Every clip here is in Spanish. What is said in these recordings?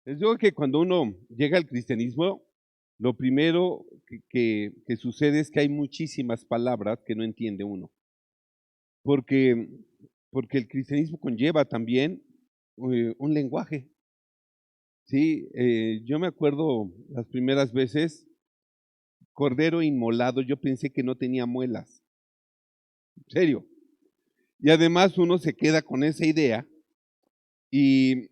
Les digo que cuando uno llega al cristianismo, lo primero que sucede es que hay muchísimas palabras que no entiende uno, porque, porque el cristianismo conlleva también un lenguaje. Sí, yo me acuerdo las primeras veces, cordero inmolado, yo pensé que no tenía muelas, en serio. Y además uno se queda con esa idea y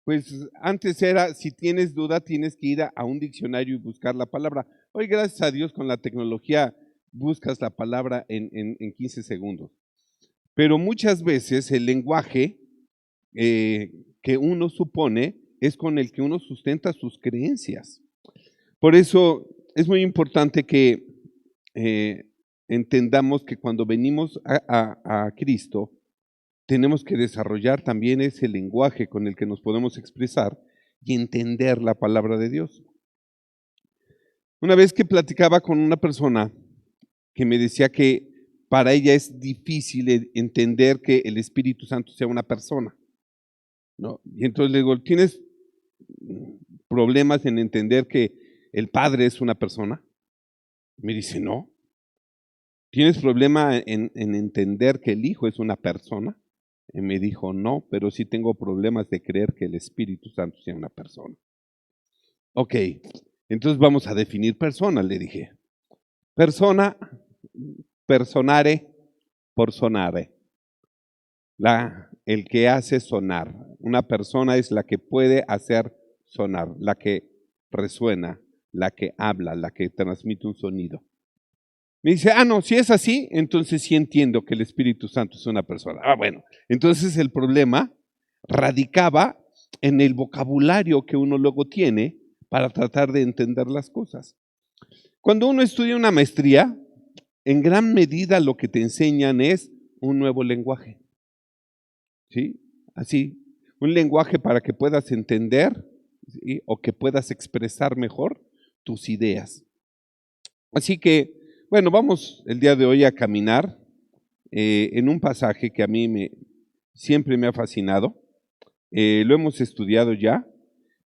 pues antes era, si tienes duda, tienes que ir a un diccionario y buscar la palabra. Hoy, gracias a Dios, con la tecnología buscas la palabra en 15 segundos. Pero muchas veces el lenguaje que uno supone es con el que uno sustenta sus creencias. Por eso es muy importante que eh, entendamos que cuando venimos a Cristo, tenemos que desarrollar también ese lenguaje con el que nos podemos expresar y entender la palabra de Dios. Una vez que platicaba con una persona que me decía que para ella es difícil entender que el Espíritu Santo sea una persona, ¿no? Y entonces le digo, ¿tienes problemas en entender que el Padre es una persona? Me dice, no. ¿Tienes problema en entender que el Hijo es una persona? Y me dijo, no, pero sí tengo problemas de creer que el Espíritu Santo sea una persona. Ok, entonces vamos a definir persona, le dije. Persona, personare, por sonare. El que hace sonar. Una persona es la que puede hacer sonar, la que resuena, la que habla, la que transmite un sonido. Me dice, no, si es así, entonces sí entiendo que el Espíritu Santo es una persona. Bueno, entonces el problema radicaba en el vocabulario que uno luego tiene para tratar de entender las cosas. Cuando uno estudia una maestría, en gran medida lo que te enseñan es un nuevo lenguaje. ¿Sí? Así, un lenguaje para que puedas entender, ¿sí? O que puedas expresar mejor tus ideas. Así que, bueno, vamos el día de hoy a caminar en un pasaje que a mí siempre me ha fascinado. Lo hemos estudiado ya,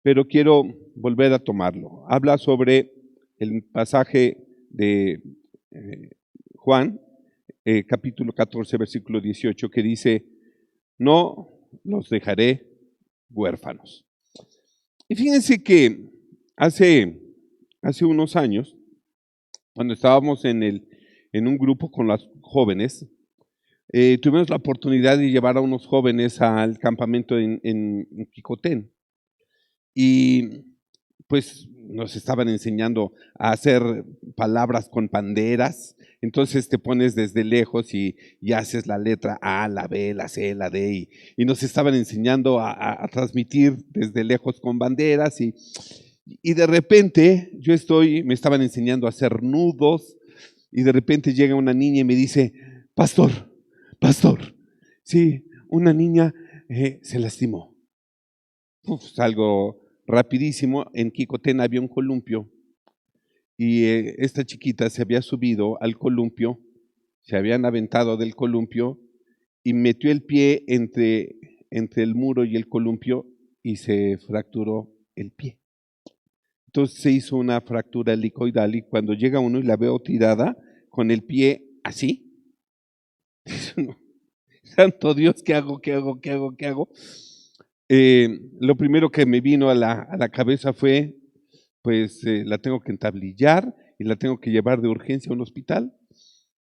pero quiero volver a tomarlo. Habla sobre el pasaje de Juan, capítulo 14, versículo 18, que dice, no los dejaré huérfanos. Y fíjense que hace unos años, cuando estábamos en un grupo con las jóvenes, tuvimos la oportunidad de llevar a unos jóvenes al campamento en Quicotén. Y pues nos estaban enseñando a hacer palabras con banderas. Entonces te pones desde lejos y haces la letra A, la B, la C, la D. Y nos estaban enseñando a transmitir desde lejos con banderas. Y de repente me estaban enseñando a hacer nudos. Y de repente llega una niña y me dice, pastor, sí, una niña se lastimó. Algo rapidísimo. En Quicotén había un columpio y esta chiquita se había subido al columpio, se habían aventado del columpio y metió el pie entre el muro y el columpio y se fracturó el pie. Entonces se hizo una fractura helicoidal y cuando llega uno y la veo tirada con el pie así, santo Dios, ¿qué hago? Lo primero que me vino a la cabeza fue, pues la tengo que entablillar y la tengo que llevar de urgencia a un hospital.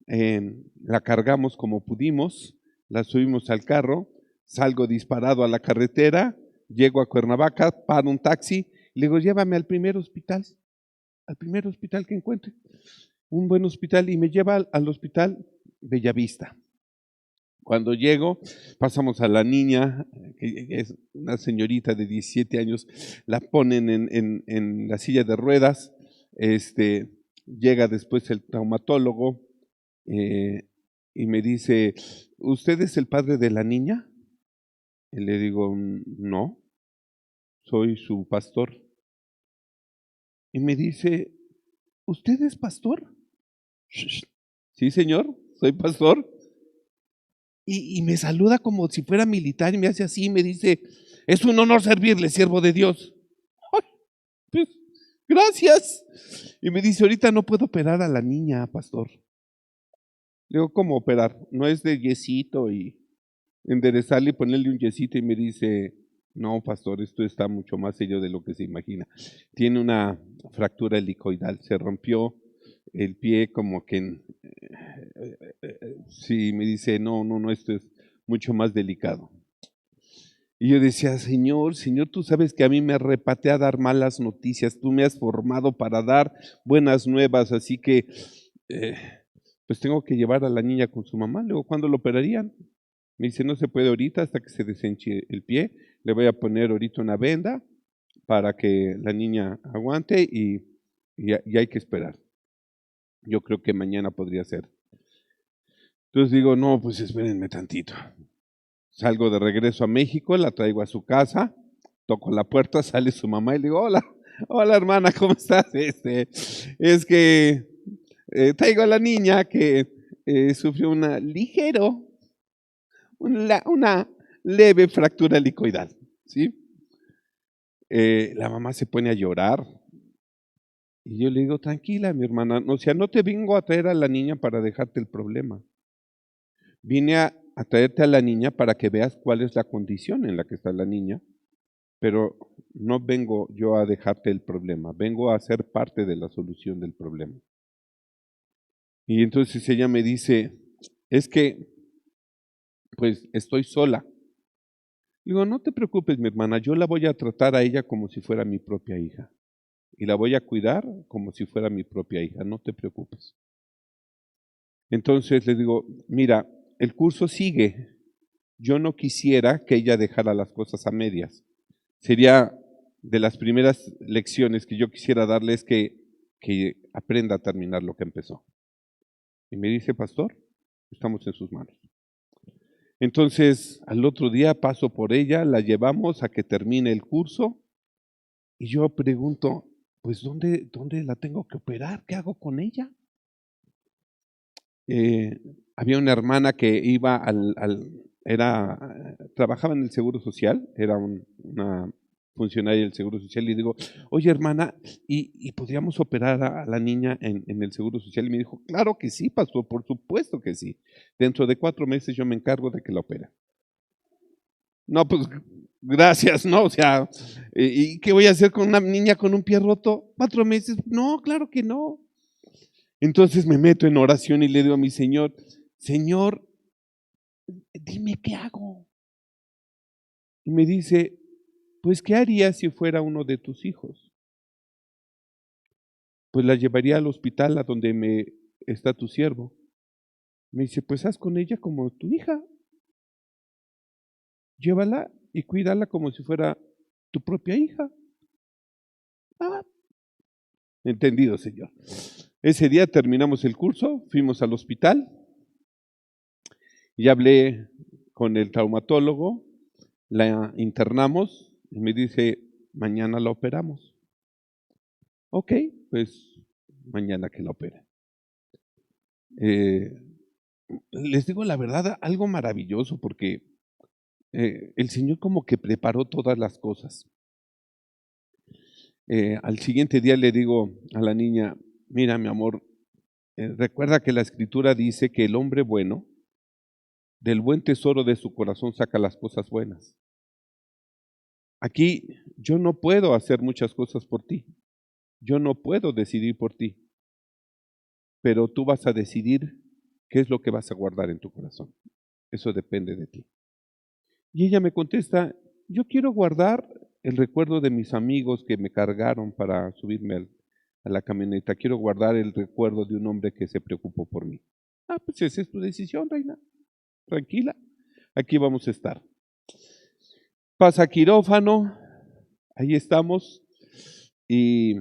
La cargamos como pudimos, la subimos al carro, salgo disparado a la carretera, llego a Cuernavaca, paro un taxi, le digo, llévame al primer hospital que encuentre, un buen hospital, y me lleva al hospital Bellavista. Cuando llego, pasamos a la niña, que es una señorita de 17 años, la ponen en la silla de ruedas, llega después el traumatólogo y me dice, ¿usted es el padre de la niña? Y le digo, no, soy su pastor. Y me dice, ¿usted es pastor? Sí, señor, soy pastor. Y me saluda como si fuera militar y me hace así y me dice, es un honor servirle, siervo de Dios. pues, gracias. Y me dice, ahorita no puedo operar a la niña, pastor. Le digo, ¿cómo operar? No es de yesito y enderezarle y ponerle un yesito. Y me dice, no, pastor, esto está mucho más serio de lo que se imagina. Tiene una fractura helicoidal, se rompió el pie como que... sí, me dice, no, esto es mucho más delicado. Y yo decía, Señor, tú sabes que a mí me arrepaté a dar malas noticias, tú me has formado para dar buenas nuevas, así que pues tengo que llevar a la niña con su mamá. Luego, ¿cuándo lo operarían? Me dice, no se puede ahorita hasta que se desenche el pie, le voy a poner ahorita una venda para que la niña aguante y hay que esperar. Yo creo que mañana podría ser. Entonces digo, no, pues espérenme tantito. Salgo de regreso a México, la traigo a su casa, toco la puerta, sale su mamá y le digo, hola hermana, ¿cómo estás? Es que traigo a la niña que sufrió una leve fractura helicoidal, ¿sí? La mamá se pone a llorar y yo le digo, tranquila mi hermana, o sea, no te vengo a traer a la niña para dejarte el problema. Vine a traerte a la niña para que veas cuál es la condición en la que está la niña, pero no vengo yo a dejarte el problema, vengo a ser parte de la solución del problema. Y entonces ella me dice, es que, pues estoy sola. Digo, no te preocupes, mi hermana, yo la voy a tratar a ella como si fuera mi propia hija. Y la voy a cuidar como si fuera mi propia hija, no te preocupes. Entonces le digo, mira, el curso sigue. Yo no quisiera que ella dejara las cosas a medias. Sería de las primeras lecciones que yo quisiera darles que aprenda a terminar lo que empezó. Y me dice, pastor, estamos en sus manos. Entonces, al otro día paso por ella, la llevamos a que termine el curso y yo pregunto, pues, ¿dónde la tengo que operar? ¿Qué hago con ella? Había una hermana que iba trabajaba en el Seguro Social, era una funcionaria del Seguro Social, y digo, oye hermana, ¿y podríamos operar a la niña en el Seguro Social? Y me dijo, claro que sí, pastor, por supuesto que sí. Dentro de 4 meses yo me encargo de que la opera. No, pues gracias, ¿no? O sea, ¿y qué voy a hacer con una niña con un pie roto? 4 meses. No, claro que no. Entonces me meto en oración y le digo a mi Señor, Señor, dime qué hago. Y me dice, pues, ¿qué harías si fuera uno de tus hijos? Pues la llevaría al hospital a donde está tu siervo. Me dice, pues haz con ella como tu hija. Llévala y cuídala como si fuera tu propia hija. Ah, entendido, Señor. Ese día terminamos el curso, fuimos al hospital y hablé con el traumatólogo, la internamos y me dice, mañana la operamos. Ok, pues mañana que la opere. Les digo la verdad, algo maravilloso porque el Señor como que preparó todas las cosas. Al siguiente día le digo a la niña, mira mi amor, recuerda que la Escritura dice que el hombre bueno, del buen tesoro de su corazón saca las cosas buenas. Aquí yo no puedo hacer muchas cosas por ti, yo no puedo decidir por ti, pero tú vas a decidir qué es lo que vas a guardar en tu corazón. Eso depende de ti. Y ella me contesta, yo quiero guardar el recuerdo de mis amigos que me cargaron para subirme a la camioneta. Quiero guardar el recuerdo de un hombre que se preocupó por mí. Ah, pues esa es tu decisión, reina. Tranquila, aquí vamos a estar. Pasa quirófano, ahí estamos, y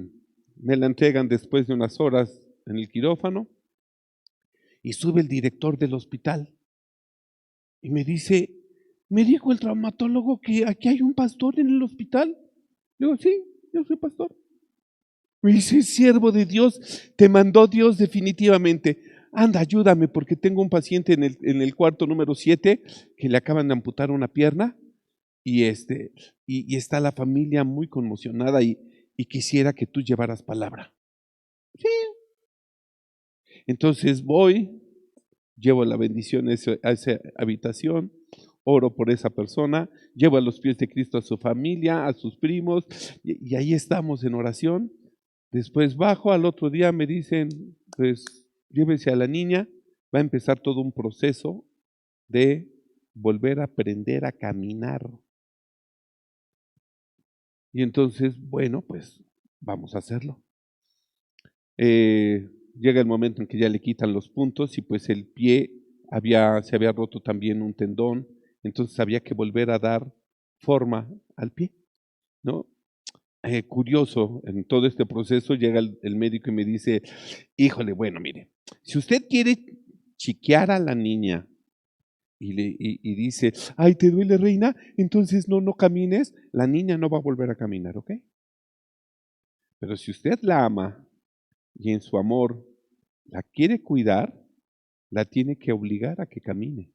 me la entregan después de unas horas en el quirófano, y sube el director del hospital y me dice, me dijo el traumatólogo que aquí hay un pastor en el hospital. Le digo, sí, yo soy pastor. Me dice, siervo de Dios, te mandó Dios definitivamente. Anda, ayúdame porque tengo un paciente en el cuarto número 7 que le acaban de amputar una pierna y está la familia muy conmocionada y y quisiera que tú llevaras palabra. Sí. Entonces voy, llevo la bendición a esa habitación, oro por esa persona, llevo a los pies de Cristo a su familia, a sus primos, y ahí estamos en oración. Después bajo, al otro día me dicen, pues llévese a la niña, va a empezar todo un proceso de volver a aprender a caminar. Y entonces, bueno, pues vamos a hacerlo. Llega el momento en que ya le quitan los puntos y pues el pie se había roto también un tendón, entonces había que volver a dar forma al pie, ¿no? Curioso, en todo este proceso llega el médico y me dice, híjole, bueno, mire, si usted quiere chiquear a la niña y dice, ay, ¿te duele, reina? Entonces no camines, la niña no va a volver a caminar, ¿ok? Pero si usted la ama y en su amor la quiere cuidar, la tiene que obligar a que camine.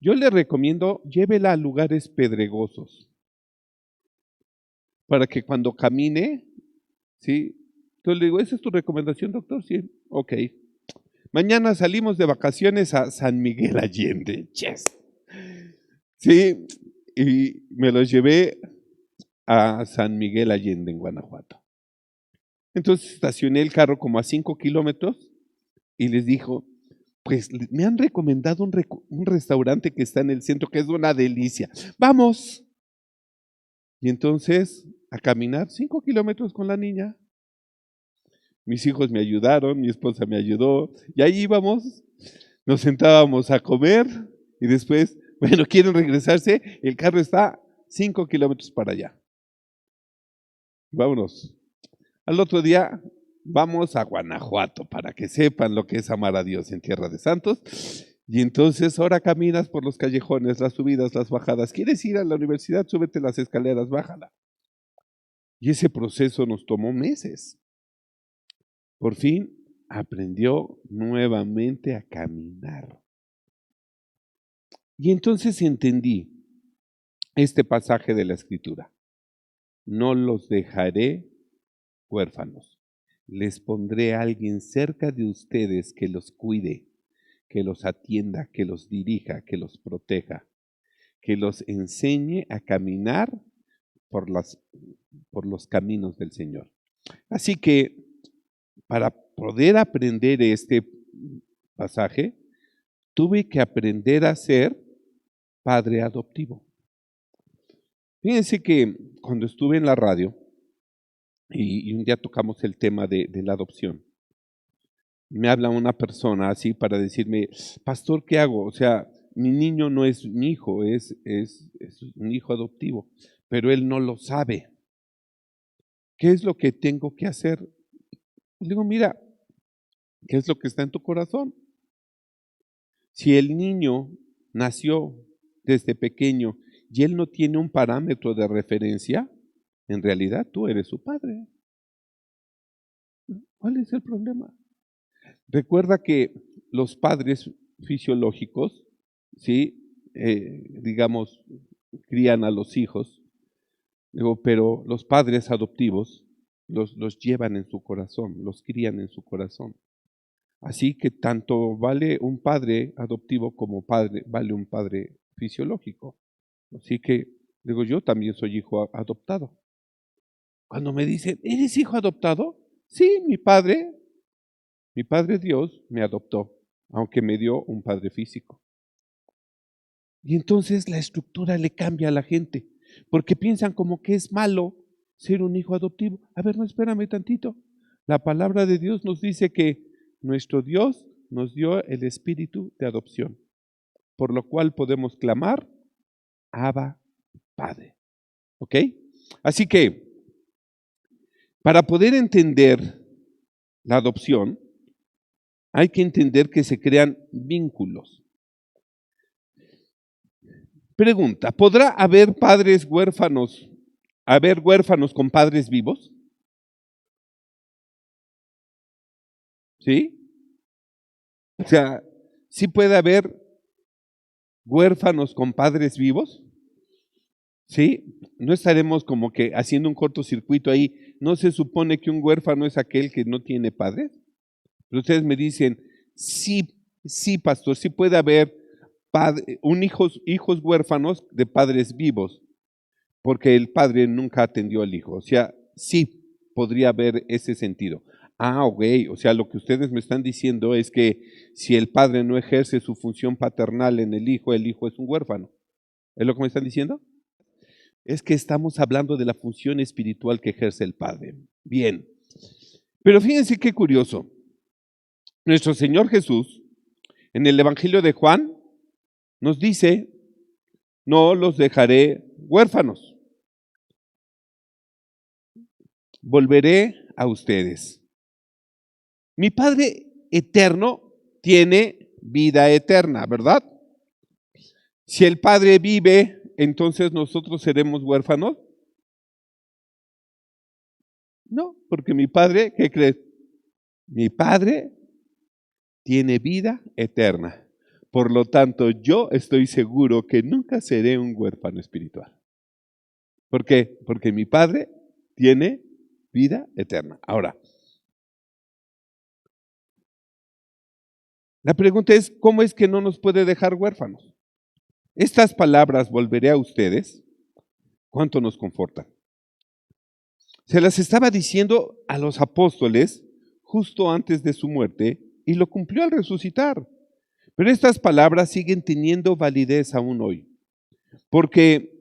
Yo le recomiendo, llévela a lugares pedregosos, para que cuando camine, ¿sí? Entonces le digo, ¿esa es tu recomendación, doctor? Sí, ok. Mañana salimos de vacaciones a San Miguel Allende. Yes. Sí, y me los llevé a San Miguel Allende en Guanajuato. Entonces estacioné el carro como a 5 kilómetros y les dijo, pues me han recomendado un restaurante que está en el centro, que es una delicia. ¡Vamos! Y entonces, a caminar 5 kilómetros con la niña. Mis hijos me ayudaron, mi esposa me ayudó, y ahí íbamos, nos sentábamos a comer, y después, bueno, ¿quieren regresarse? El carro está 5 kilómetros para allá. Vámonos. Al otro día, vamos a Guanajuato, para que sepan lo que es amar a Dios en Tierra de Santos. Y entonces ahora caminas por los callejones, las subidas, las bajadas. ¿Quieres ir a la universidad? Súbete las escaleras, bájala. Y ese proceso nos tomó meses. Por fin aprendió nuevamente a caminar. Y entonces entendí este pasaje de la Escritura. No los dejaré huérfanos. Les pondré a alguien cerca de ustedes que los cuide, que los atienda, que los dirija, que los proteja, que los enseñe a caminar por los caminos del Señor. Así que para poder aprender este pasaje, tuve que aprender a ser padre adoptivo. Fíjense que cuando estuve en la radio y un día tocamos el tema de la adopción, me habla una persona así para decirme, pastor, ¿qué hago? O sea, mi niño no es mi hijo, es un hijo adoptivo, pero él no lo sabe. ¿Qué es lo que tengo que hacer? Le digo, mira, ¿qué es lo que está en tu corazón? Si el niño nació desde pequeño y él no tiene un parámetro de referencia, en realidad tú eres su padre. ¿Cuál es el problema? Recuerda que los padres fisiológicos, ¿sí? Digamos, crían a los hijos, pero los padres adoptivos los llevan en su corazón, los crían en su corazón. Así que tanto vale un padre adoptivo como vale un padre fisiológico. Así que digo, yo también soy hijo adoptado. Cuando me dicen, ¿eres hijo adoptado? Sí, mi padre Dios me adoptó, aunque me dio un padre físico. Y entonces la estructura le cambia a la gente, porque piensan como que es malo ser un hijo adoptivo. A ver, no, espérame tantito. La palabra de Dios nos dice que nuestro Dios nos dio el espíritu de adopción, por lo cual podemos clamar, Abba, Padre. ¿Ok? Así que, para poder entender la adopción, hay que entender que se crean vínculos. Pregunta, ¿podrá haber huérfanos con padres vivos? ¿Sí? O sea, ¿sí puede haber huérfanos con padres vivos? ¿Sí? No estaremos como que haciendo un cortocircuito ahí. ¿No se supone que un huérfano es aquel que no tiene padres? Pero ustedes me dicen, sí, sí, pastor, sí puede haber hijos huérfanos de padres vivos, porque el padre nunca atendió al hijo. O sea, sí podría haber ese sentido. Ah, ok, o sea, lo que ustedes me están diciendo es que si el padre no ejerce su función paternal en el hijo es un huérfano. ¿Es lo que me están diciendo? Es que estamos hablando de la función espiritual que ejerce el padre. Bien, pero fíjense qué curioso. Nuestro Señor Jesús, en el Evangelio de Juan, nos dice, no los dejaré huérfanos, volveré a ustedes. Mi Padre eterno tiene vida eterna, ¿verdad? Si el Padre vive, entonces nosotros seremos huérfanos. No, porque mi Padre, ¿qué crees? Mi Padre tiene vida eterna. Por lo tanto, yo estoy seguro que nunca seré un huérfano espiritual. ¿Por qué? Porque mi Padre tiene vida eterna. Ahora, la pregunta es, ¿cómo es que no nos puede dejar huérfanos? Estas palabras, volveré a ustedes, ¿cuánto nos confortan? Se las estaba diciendo a los apóstoles justo antes de su muerte y lo cumplió al resucitar. Pero estas palabras siguen teniendo validez aún hoy, porque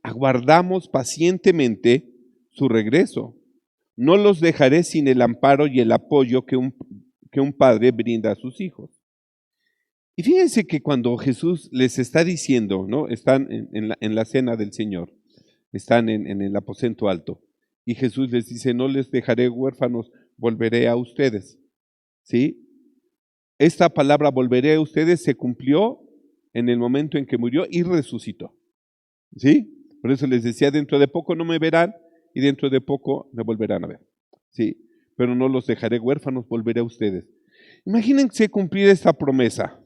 aguardamos pacientemente su regreso. No los dejaré sin el amparo y el apoyo que un padre brinda a sus hijos. Y fíjense que cuando Jesús les está diciendo, ¿no? Están en la cena del Señor, están en el aposento alto, y Jesús les dice, no les dejaré huérfanos, volveré a ustedes. ¿Sí? Esta palabra volveré a ustedes se cumplió en el momento en que murió y resucitó. ¿Sí? Por eso les decía, dentro de poco no me verán y dentro de poco me volverán a ver. ¿Sí? Pero no los dejaré huérfanos, volveré a ustedes. Imagínense cumplir esta promesa.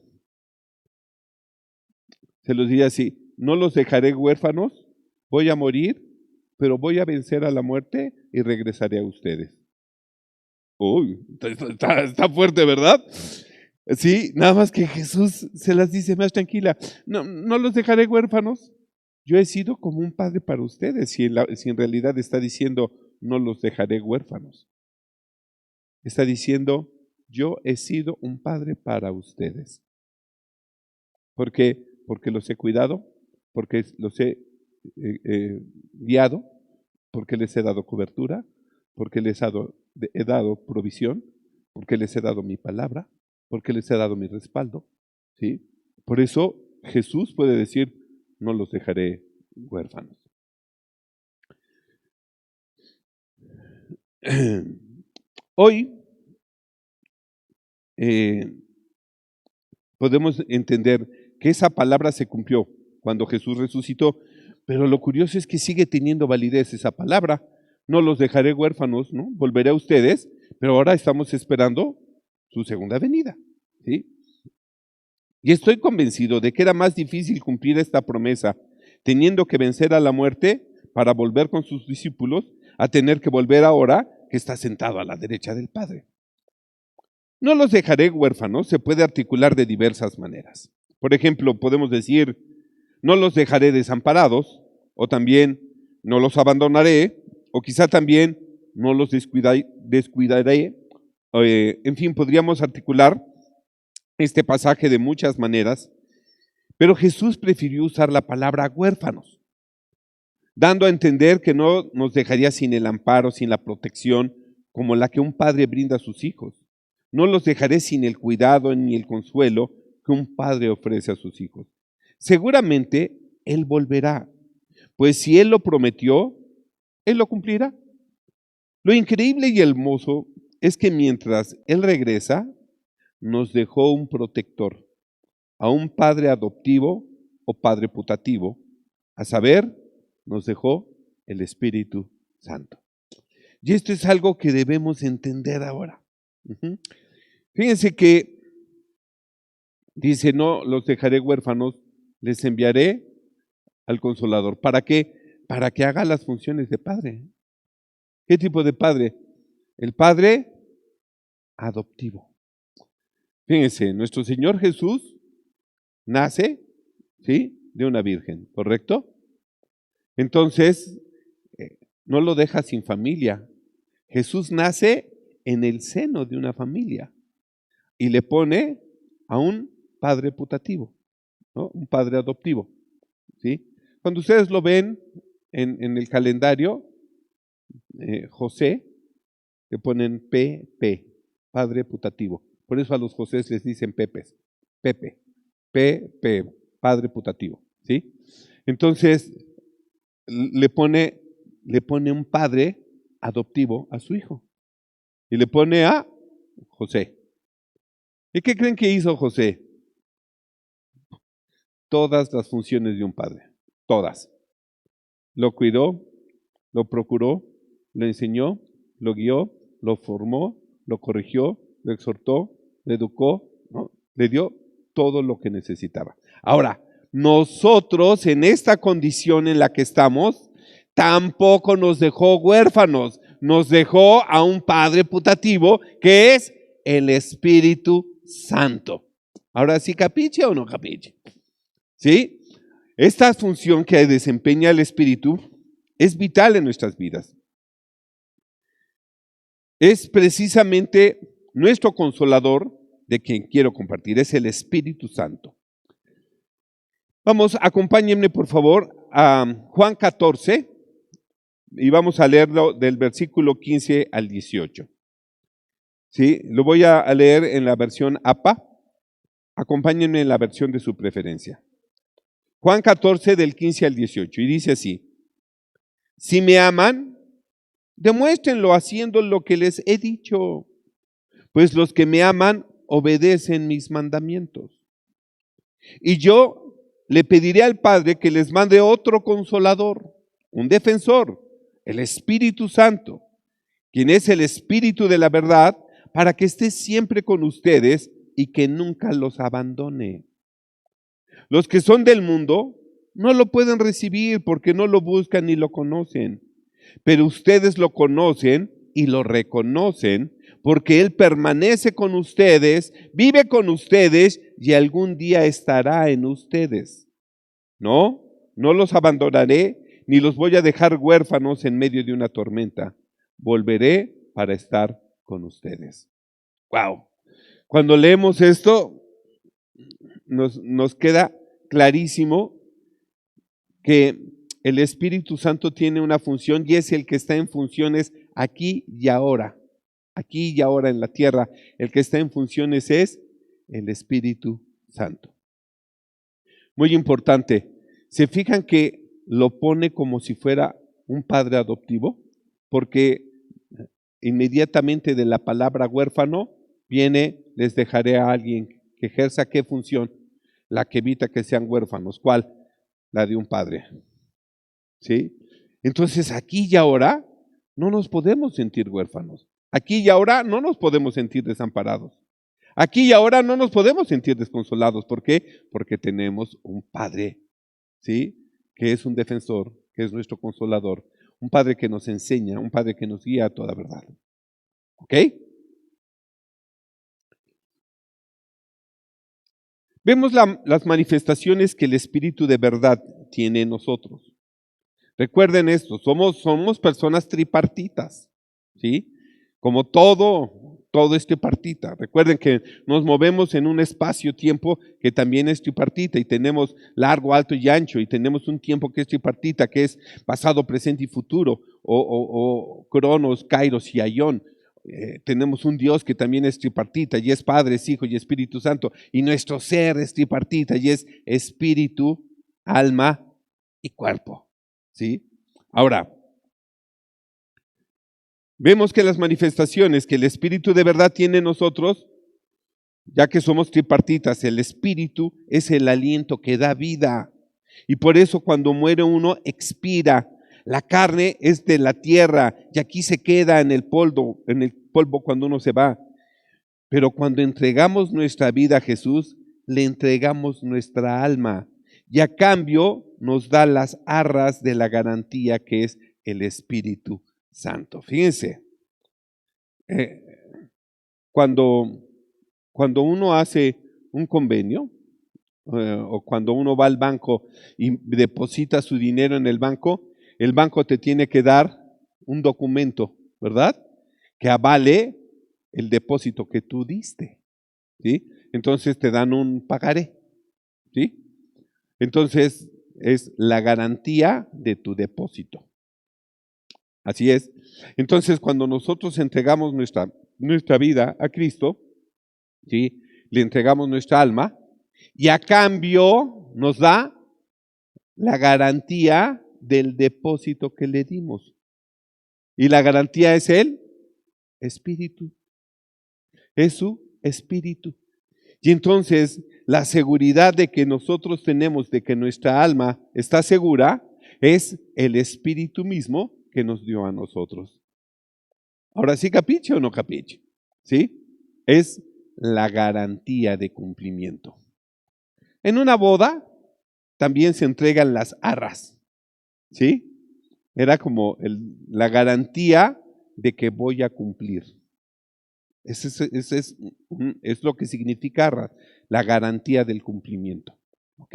Se los diría así, no los dejaré huérfanos, voy a morir, pero voy a vencer a la muerte y regresaré a ustedes. Uy, está fuerte, ¿verdad? Sí, nada más que Jesús se las dice más tranquila. No, no los dejaré huérfanos. Yo he sido como un padre para ustedes, si en realidad está diciendo, no los dejaré huérfanos. Está diciendo, yo he sido un padre para ustedes. ¿Por qué? Porque los he cuidado, porque los he guiado, porque les he dado cobertura, porque les he dado provisión, porque les he dado mi palabra, porque les he dado mi respaldo. ¿Sí? Por eso Jesús puede decir, no los dejaré huérfanos. Hoy podemos entender que esa palabra se cumplió cuando Jesús resucitó, pero lo curioso es que sigue teniendo validez esa palabra. No los dejaré huérfanos, ¿no? Volveré a ustedes, pero ahora estamos esperando su segunda venida, ¿sí? Y estoy convencido de que era más difícil cumplir esta promesa teniendo que vencer a la muerte para volver con sus discípulos a tener que volver ahora que está sentado a la derecha del Padre. No los dejaré huérfanos se puede articular de diversas maneras. Por ejemplo, podemos decir, no los dejaré desamparados, o también no los abandonaré, o quizá también no los descuidaré. En fin, podríamos articular este pasaje de muchas maneras, pero Jesús prefirió usar la palabra huérfanos, dando a entender que no nos dejaría sin el amparo, sin la protección, como la que un padre brinda a sus hijos. No los dejaré sin el cuidado ni el consuelo que un padre ofrece a sus hijos. Seguramente Él volverá, pues si Él lo prometió, Él lo cumplirá. Lo increíble y hermoso es que mientras Él regresa, nos dejó un protector, a un padre adoptivo o padre putativo, a saber, nos dejó el Espíritu Santo. Y esto es algo que debemos entender ahora. Fíjense que dice, no los dejaré huérfanos, les enviaré al Consolador. ¿Para qué? para que haga las funciones de padre. ¿Qué tipo de padre? El padre adoptivo. Fíjense, nuestro Señor Jesús nace, ¿sí?, de una virgen, ¿correcto? Entonces, no lo deja sin familia. Jesús nace en el seno de una familia y le pone a un padre putativo, ¿no? Un padre adoptivo, ¿sí? Cuando ustedes lo ven en el calendario, José, le ponen PP, padre putativo. Por eso a los Josés les dicen Pepes, Pepe, padre putativo, ¿sí? Entonces, le pone un padre adoptivo a su hijo y le pone a José. ¿Y qué creen que hizo José? Todas las funciones de un padre, todas. Lo cuidó, lo procuró, lo enseñó, lo guió, lo formó, lo corrigió, lo exhortó, lo educó, ¿no? Le dio todo lo que necesitaba. Ahora, nosotros en esta condición en la que estamos, tampoco nos dejó huérfanos, nos dejó a un padre putativo que es el Espíritu Santo. Ahora sí, ¿capiche o no capiche? ¿Sí? Esta función que desempeña el Espíritu es vital en nuestras vidas. Es precisamente nuestro consolador de quien quiero compartir, es el Espíritu Santo. Vamos, acompáñenme por favor a Juan 14 y vamos a leerlo del versículo 15 al 18. ¿Sí? Lo voy a leer en la versión APA. Acompáñenme en la versión de su preferencia. Juan 14 del 15 al 18 y dice así: si me aman, demuéstrenlo haciendo lo que les he dicho, pues los que me aman obedecen mis mandamientos. Y yo le pediré al Padre que les mande otro consolador, un defensor, el Espíritu Santo, quien es el Espíritu de la verdad, para que esté siempre con ustedes y que nunca los abandone. Los que son del mundo no lo pueden recibir porque no lo buscan ni lo conocen, pero ustedes lo conocen y lo reconocen porque Él permanece con ustedes, vive con ustedes y algún día estará en ustedes. No los abandonaré ni los voy a dejar huérfanos en medio de una tormenta. Volveré para estar con ustedes. ¡Wow! Cuando leemos esto, nos queda clarísimo que el Espíritu Santo tiene una función y es el que está en funciones aquí y ahora en la tierra. El que está en funciones es el Espíritu Santo. Muy importante, ¿se fijan que lo pone como si fuera un padre adoptivo? Porque inmediatamente de la palabra huérfano viene, les dejaré a alguien que ejerza ¿qué función? La que evita que sean huérfanos. ¿Cuál? La de un padre. ¿Sí? Entonces aquí y ahora no nos podemos sentir huérfanos. Aquí y ahora no nos podemos sentir desamparados. Aquí y ahora no nos podemos sentir desconsolados. ¿Por qué? Porque tenemos un Padre, ¿sí? Que es un defensor, que es nuestro consolador. Un Padre que nos enseña, un Padre que nos guía a toda verdad. ¿Ok? Vemos las manifestaciones que el Espíritu de verdad tiene en nosotros. Recuerden esto, somos personas tripartitas, ¿sí? Como todo es tripartita. Recuerden que nos movemos en un espacio-tiempo que también es tripartita y tenemos largo, alto y ancho y tenemos un tiempo que es tripartita, que es pasado, presente y futuro, o cronos, kairos y aion. Tenemos un Dios que también es tripartita y es Padre, es Hijo y Espíritu Santo, y nuestro ser es tripartita y es espíritu, alma y cuerpo, ¿sí? Ahora, vemos que las manifestaciones que el Espíritu de verdad tiene en nosotros, ya que somos tripartitas, el Espíritu es el aliento que da vida, y por eso cuando muere uno expira. La carne es de la tierra y aquí se queda en el polvo cuando uno se va. Pero cuando entregamos nuestra vida a Jesús, le entregamos nuestra alma. y a cambio nos da las arras de la garantía que es el Espíritu Santo. Fíjense, cuando uno hace un convenio, o cuando uno va al banco y deposita su dinero en el banco te tiene que dar un documento, ¿verdad? Que avale el depósito que tú diste, ¿sí? Entonces te dan un pagaré, ¿sí? Entonces es la garantía de tu depósito. Así es. Entonces cuando nosotros entregamos nuestra vida a Cristo, ¿sí? Le entregamos nuestra alma y a cambio nos da la garantía del depósito que le dimos. Y la garantía es el Espíritu. Es su Espíritu. Y entonces la seguridad de que nosotros tenemos de que nuestra alma está segura es el Espíritu mismo que nos dio a nosotros. Ahora sí, ¿capiche o no capiche? ¿Sí? Es la garantía de cumplimiento. En una boda también se entregan las arras, ¿sí? Era como la garantía de que voy a cumplir. Ese es lo que significa arras, la garantía del cumplimiento. ¿Ok?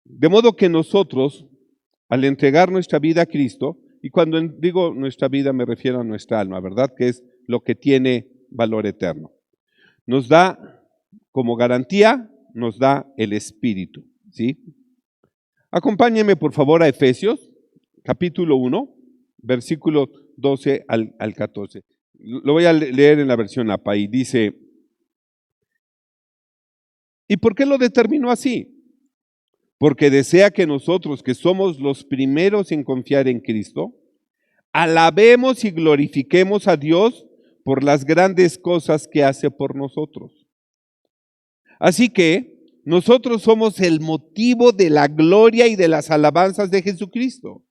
De modo que nosotros, al entregar nuestra vida a Cristo, y cuando digo nuestra vida me refiero a nuestra alma, ¿verdad? Que es lo que tiene valor eterno. Nos da como garantía, nos da el Espíritu, ¿sí? Acompáñenme por favor a Efesios, capítulo 1, versículo 12 al 14. Lo voy a leer en la versión APA y dice, ¿y por qué lo determinó así? Porque desea que nosotros, que somos los primeros en confiar en Cristo, alabemos y glorifiquemos a Dios por las grandes cosas que hace por nosotros. Así que nosotros somos el motivo de la gloria y de las alabanzas de Jesucristo.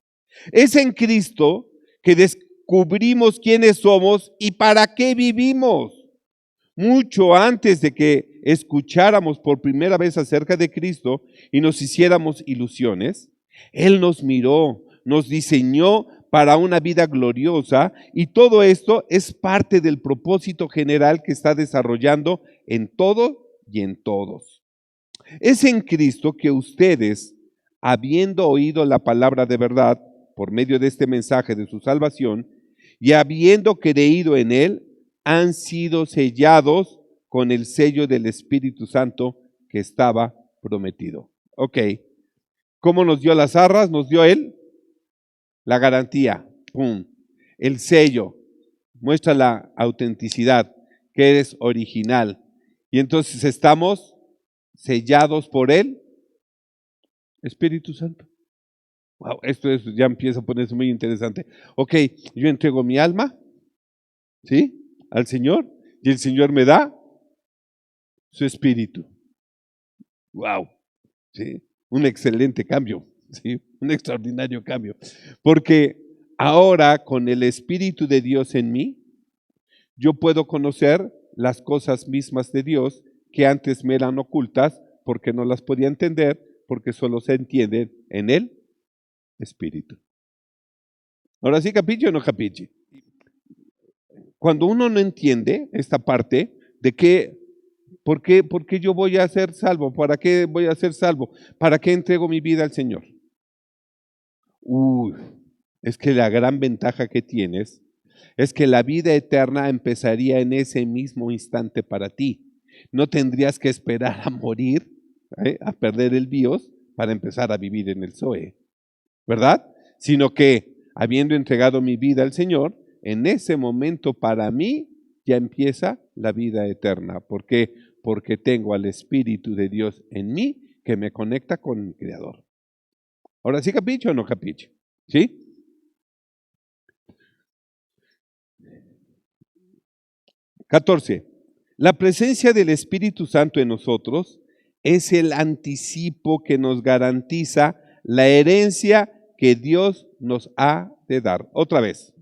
Es en Cristo que descubrimos quiénes somos y para qué vivimos. Mucho antes de que escucháramos por primera vez acerca de Cristo y nos hiciéramos ilusiones, Él nos miró, nos diseñó para una vida gloriosa y todo esto es parte del propósito general que está desarrollando en todo y en todos. Es en Cristo que ustedes, habiendo oído la palabra de verdad por medio de este mensaje de su salvación y habiendo creído en Él, han sido sellados con el sello del Espíritu Santo que estaba prometido. Ok, ¿cómo nos dio las arras? Nos dio Él la garantía, ¡pum! El sello, muestra la autenticidad, que eres original. Y entonces estamos sellados por Él, Espíritu Santo. Wow, esto ya empieza a ponerse muy interesante. Ok, yo entrego mi alma, ¿sí? Al Señor, y el Señor me da su Espíritu. Wow, ¿sí? Un excelente cambio, ¿sí? Un extraordinario cambio. Porque ahora con el Espíritu de Dios en mí, yo puedo conocer las cosas mismas de Dios que antes me eran ocultas porque no las podía entender, porque solo se entienden en el Espíritu. Ahora sí, ¿capiche o no capiche? Cuando uno no entiende esta parte de que, ¿por qué yo voy a ser salvo? ¿Para qué voy a ser salvo? ¿Para qué entrego mi vida al Señor? Es que la gran ventaja que tienes es que la vida eterna empezaría en ese mismo instante para ti. No tendrías que esperar a morir, a perder el BIOS para empezar a vivir en el Zoe, ¿verdad? Sino que, habiendo entregado mi vida al Señor, en ese momento para mí ya empieza la vida eterna. ¿Por qué? Porque tengo al Espíritu de Dios en mí que me conecta con el Creador. Ahora sí, ¿capiche o no capiche? ¿Sí? (14) La presencia del Espíritu Santo en nosotros es el anticipo que nos garantiza la herencia que Dios nos ha de dar. Otra vez.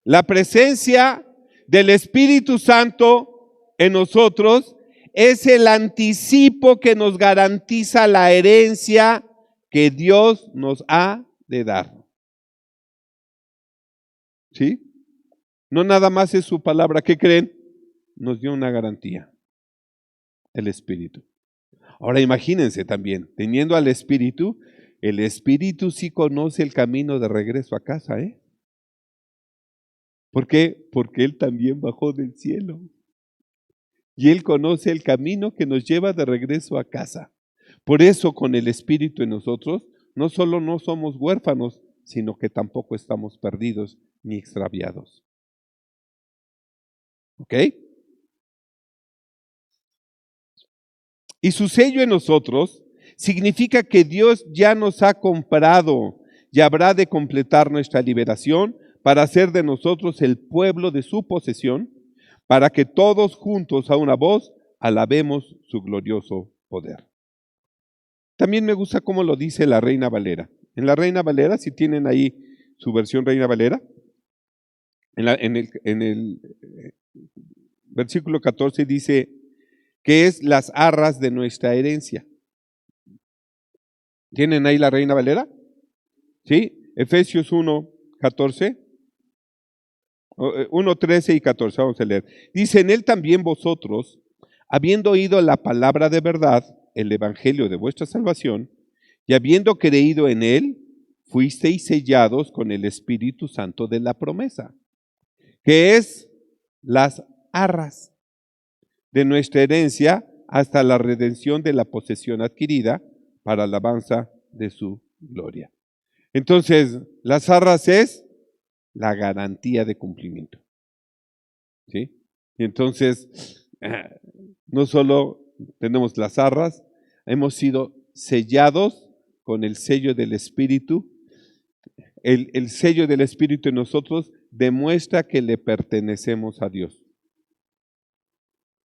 La presencia del Espíritu Santo en nosotros es el anticipo que nos garantiza la herencia que Dios nos ha de dar. ¿Sí? No nada más es su palabra. ¿Qué creen? Nos dio una garantía. El Espíritu. Ahora imagínense también, teniendo al Espíritu, el Espíritu sí conoce el camino de regreso a casa, ¿eh? ¿Por qué? Porque Él también bajó del cielo. Y Él conoce el camino que nos lleva de regreso a casa. Por eso con el Espíritu en nosotros, no solo no somos huérfanos, sino que tampoco estamos perdidos ni extraviados. ¿Ok? Y su sello en nosotros significa que Dios ya nos ha comprado y habrá de completar nuestra liberación para hacer de nosotros el pueblo de su posesión, para que todos juntos a una voz alabemos su glorioso poder. También me gusta cómo lo dice la Reina Valera. En la Reina Valera, si tienen ahí su versión Reina Valera, en el versículo 14 dice que es las arras de nuestra herencia. ¿Tienen ahí la Reina Valera? ¿Sí? Efesios 1, 14. 1, 13 y 14, vamos a leer. Dice, en él también vosotros, habiendo oído la palabra de verdad, el evangelio de vuestra salvación, y habiendo creído en él, fuisteis sellados con el Espíritu Santo de la promesa, que es las arras de nuestra herencia hasta la redención de la posesión adquirida para alabanza de su gloria. Entonces, las arras es la garantía de cumplimiento. ¿Sí? Y entonces, no solo tenemos las arras, hemos sido sellados con el sello del Espíritu. El sello del Espíritu en nosotros demuestra que le pertenecemos a Dios.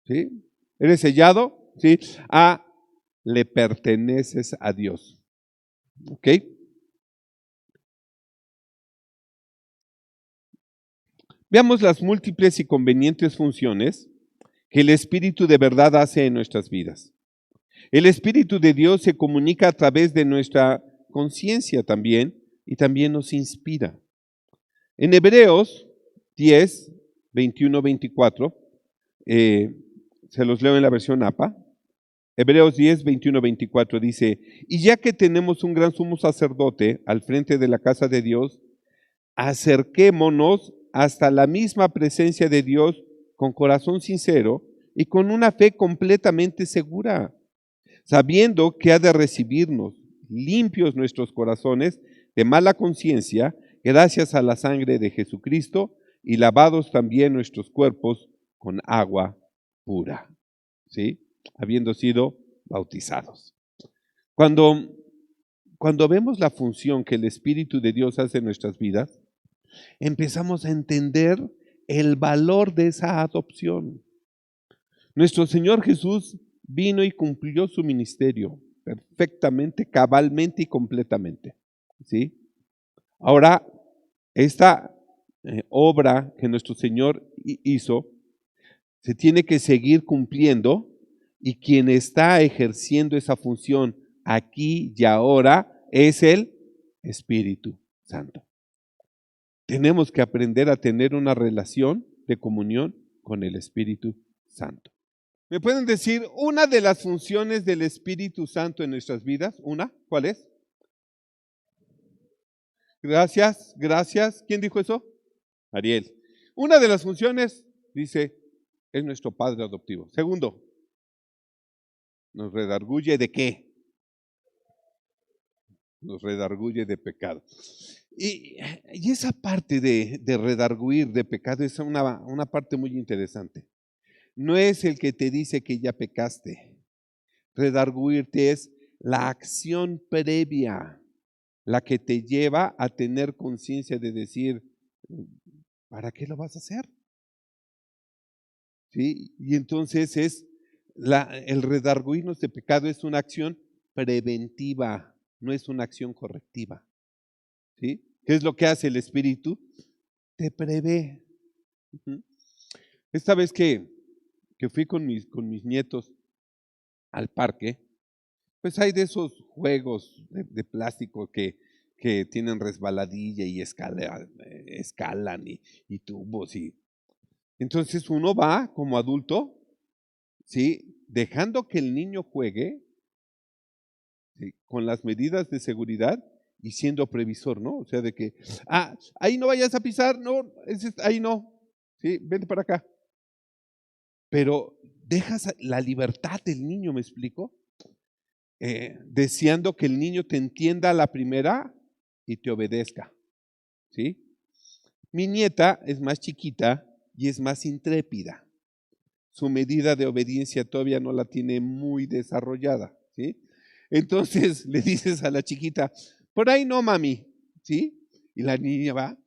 ¿Sí? ¿Eres sellado? ¿Sí? Le perteneces a Dios. ¿Ok? Veamos las múltiples y convenientes funciones que el Espíritu de verdad hace en nuestras vidas. El Espíritu de Dios se comunica a través de nuestra conciencia también y también nos inspira. En Hebreos 10, 21, 24, se los leo en la versión APA. Hebreos 10, 21, 24 dice, y ya que tenemos un gran sumo sacerdote al frente de la casa de Dios, acerquémonos hasta la misma presencia de Dios con corazón sincero y con una fe completamente segura, sabiendo que ha de recibirnos limpios nuestros corazones de mala conciencia, gracias a la sangre de Jesucristo, y lavados también nuestros cuerpos con agua pura, ¿sí? Habiendo sido bautizados. Cuando vemos la función que el Espíritu de Dios hace en nuestras vidas, empezamos a entender el valor de esa adopción. Nuestro Señor Jesús vino y cumplió su ministerio perfectamente, cabalmente y completamente. ¿Sí? Ahora, esta obra que nuestro Señor hizo se tiene que seguir cumpliendo, y quien está ejerciendo esa función aquí y ahora es el Espíritu Santo. Tenemos que aprender a tener una relación de comunión con el Espíritu Santo. ¿Me pueden decir una de las funciones del Espíritu Santo en nuestras vidas? ¿Una? ¿Cuál es? Gracias, gracias. ¿Quién dijo eso? Ariel. Una de las funciones, dice, es nuestro Padre adoptivo. Segundo, nos redarguye ¿de qué? Nos redarguye de pecado. Y esa parte de redarguir de pecado es una parte muy interesante. No es el que te dice que ya pecaste. Redarguirte es la acción previa, la que te lleva a tener conciencia de decir, ¿para qué lo vas a hacer? ¿Sí? Y entonces el redarguirnos de pecado es una acción preventiva, no es una acción correctiva. ¿Sí? ¿Qué es lo que hace el Espíritu? Te prevé. Esta vez que que fui con mis nietos al parque, pues hay de esos juegos de plástico que tienen resbaladilla y escalan y tubos. Entonces uno va como adulto, ¿sí? Dejando que el niño juegue, ¿sí? Con las medidas de seguridad y siendo previsor, ¿no? O sea, de que, ahí no vayas a pisar, no, ahí no, ¿sí? Vente para acá. Pero dejas la libertad del niño, ¿me explico? Deseando que el niño te entienda a la primera y te obedezca, ¿sí? Mi nieta es más chiquita y es más intrépida. Su medida de obediencia todavía no la tiene muy desarrollada, ¿sí? Entonces le dices a la chiquita, por ahí no, mami, ¿sí? Y la niña va,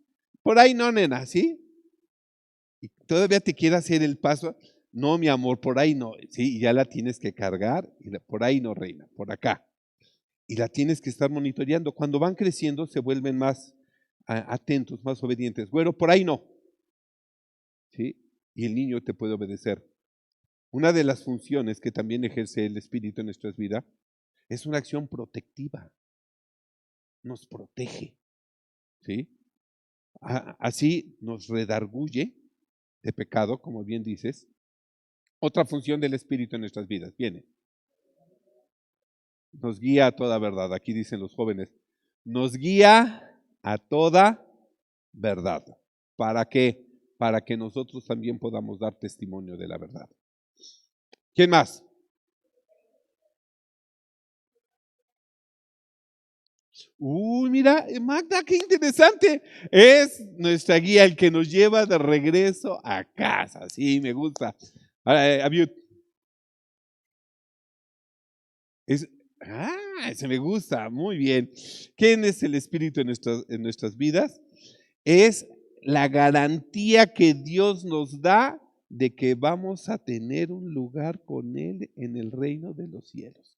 por ahí no, nena, ¿sí? Y todavía te quiere hacer el paso, no, mi amor, por ahí no, ¿sí? Y ya la tienes que cargar, y por ahí no, reina, por acá. Y la tienes que estar monitoreando. Cuando van creciendo se vuelven más atentos, más obedientes. Bueno, por ahí no, ¿sí? Y el niño te puede obedecer. Una de las funciones que también ejerce el Espíritu en nuestras vidas es una acción protectiva. Nos protege, ¿sí? Así nos redarguye de pecado, como bien dices. Otra función del Espíritu en nuestras vidas, viene. Nos guía a toda verdad, aquí dicen los jóvenes. Nos guía a toda verdad. ¿Para qué? Para que nosotros también podamos dar testimonio de la verdad. ¿Quién más? Uy, mira, Magda, qué interesante. Es nuestra guía, el que nos lleva de regreso a casa. Sí, me gusta. Ahora, ese me gusta, muy bien. ¿Quién es el Espíritu en nuestras vidas? Es la garantía que Dios nos da de que vamos a tener un lugar con Él en el reino de los cielos.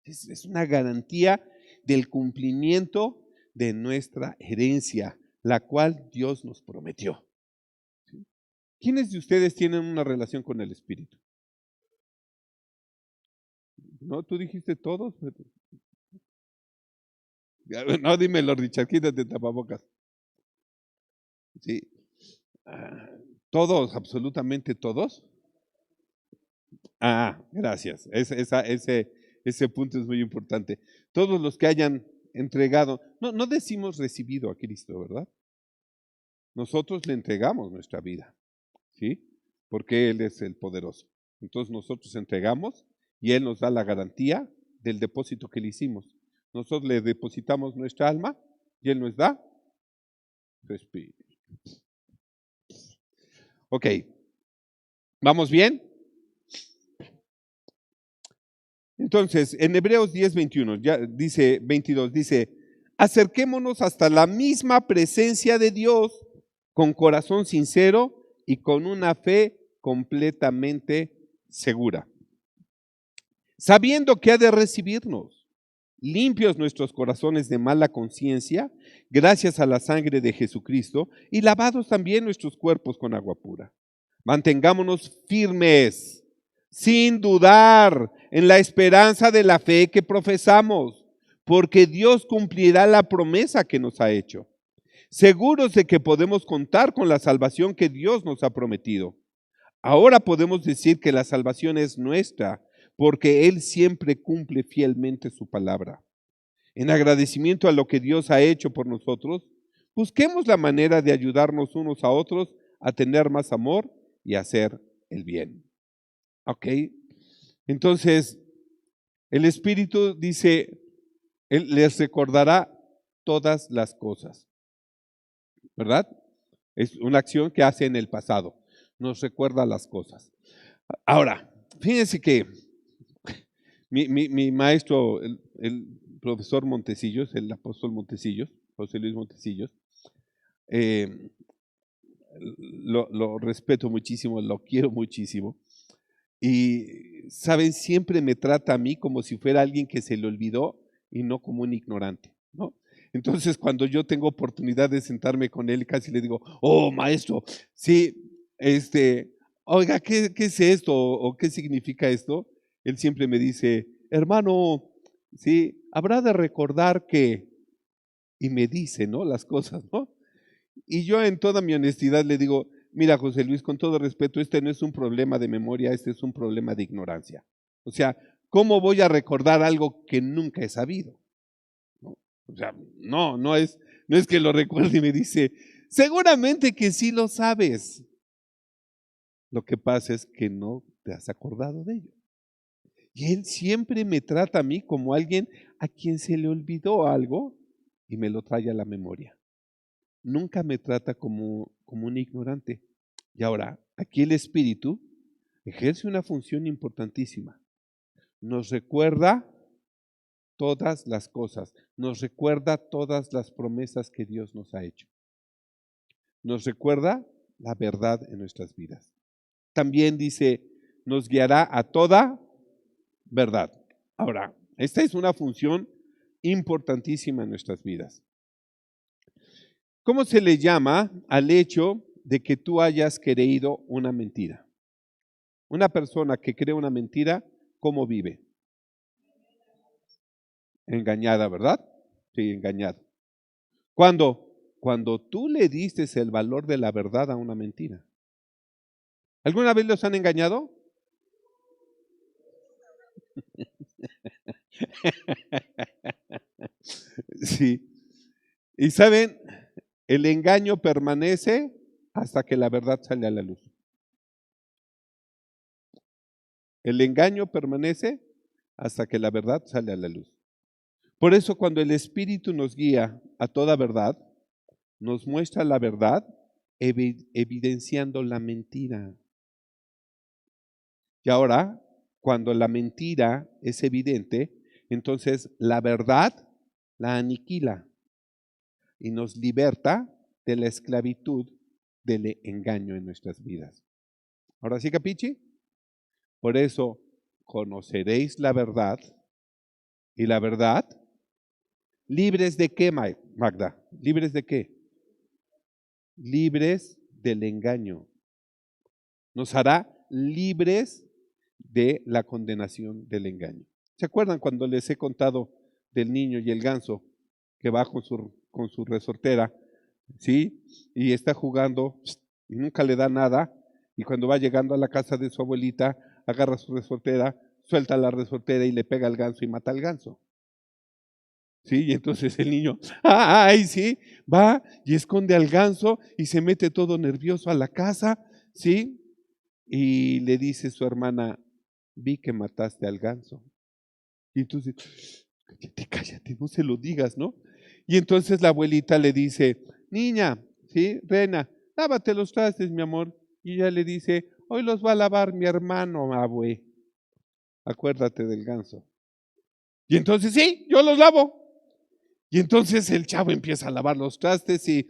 Es una garantía del cumplimiento de nuestra herencia, la cual Dios nos prometió. ¿Sí? ¿Quiénes de ustedes tienen una relación con el Espíritu? ¿No? ¿Tú dijiste todos? No, dímelo, Richard, quítate tapabocas. Sí. ¿Todos, absolutamente todos? Gracias. Ese punto es muy importante. Todos los que hayan entregado, no decimos recibido a Cristo, ¿verdad? Nosotros le entregamos nuestra vida, ¿sí? Porque Él es el poderoso. Entonces nosotros entregamos y Él nos da la garantía del depósito que le hicimos. Nosotros le depositamos nuestra alma y Él nos da su espíritu. Ok, ¿vamos bien? Entonces, en Hebreos 10:21, ya dice 22, dice, acerquémonos hasta la misma presencia de Dios con corazón sincero y con una fe completamente segura, sabiendo que ha de recibirnos, limpios nuestros corazones de mala conciencia, gracias a la sangre de Jesucristo, y lavados también nuestros cuerpos con agua pura. Mantengámonos firmes, sin dudar, en la esperanza de la fe que profesamos, porque Dios cumplirá la promesa que nos ha hecho, seguros de que podemos contar con la salvación que Dios nos ha prometido. Ahora podemos decir que la salvación es nuestra, porque Él siempre cumple fielmente su palabra. En agradecimiento a lo que Dios ha hecho por nosotros, busquemos la manera de ayudarnos unos a otros a tener más amor y hacer el bien. ¿Ok? Entonces, el Espíritu dice, Él les recordará todas las cosas, ¿verdad? Es una acción que hace en el pasado, nos recuerda las cosas. Ahora, fíjense que mi maestro, el profesor Montecillos, el apóstol Montecillos, José Luis Montecillos, lo respeto muchísimo, lo quiero muchísimo. Y, ¿saben? Siempre me trata a mí como si fuera alguien que se le olvidó y no como un ignorante, ¿no? Entonces, cuando yo tengo oportunidad de sentarme con él, casi le digo, oh, maestro, sí, oiga, ¿qué es esto? ¿O qué significa esto? Él siempre me dice, hermano, sí, habrá de recordar que, y me dice, ¿no? Las cosas, ¿no? Y yo en toda mi honestidad le digo, mira, José Luis, con todo respeto, este no es un problema de memoria, este es un problema de ignorancia. O sea, ¿cómo voy a recordar algo que nunca he sabido? ¿No? O sea, no es que lo recuerde y me dice, seguramente que sí lo sabes. Lo que pasa es que no te has acordado de ello. Y él siempre me trata a mí como alguien a quien se le olvidó algo y me lo trae a la memoria. Nunca me trata como un ignorante. Y ahora, aquí el Espíritu ejerce una función importantísima. Nos recuerda todas las cosas, nos recuerda todas las promesas que Dios nos ha hecho. Nos recuerda la verdad en nuestras vidas. También dice, nos guiará a toda verdad. Ahora, esta es una función importantísima en nuestras vidas. ¿Cómo se le llama al hecho de que tú hayas creído una mentira? Una persona que cree una mentira, ¿cómo vive? Engañada, ¿verdad? Sí, engañada. Cuando tú le diste el valor de la verdad a una mentira. ¿Alguna vez los han engañado? Sí. Y saben, el engaño permanece hasta que la verdad sale a la luz. El engaño permanece hasta que la verdad sale a la luz. Por eso cuando el Espíritu nos guía a toda verdad, nos muestra la verdad evidenciando la mentira. Y ahora, cuando la mentira es evidente, entonces la verdad la aniquila y nos liberta de la esclavitud del engaño en nuestras vidas. Ahora sí, capichi. Por eso conoceréis la verdad y la verdad, ¿libres de qué, Magda? ¿Libres de qué? Libres del engaño. Nos hará libres de la condenación del engaño. ¿Se acuerdan cuando les he contado del niño y el ganso que va con su resortera, ¿sí? Y está jugando y nunca le da nada, y cuando va llegando a la casa de su abuelita, agarra su resortera, suelta la resortera y le pega al ganso y mata al ganso. ¿Sí? Y entonces el niño, ¡ay, sí! Va y esconde al ganso y se mete todo nervioso a la casa, ¿sí? Y le dice su hermana, vi que mataste al ganso. Y entonces, cállate, no se lo digas, ¿no? Y entonces la abuelita le dice, niña, ¿sí? Reina, lávate los trastes, mi amor. Y ella le dice, hoy los va a lavar mi hermano, abue. Acuérdate del ganso. Y entonces, sí, yo los lavo. Y entonces el chavo empieza a lavar los trastes y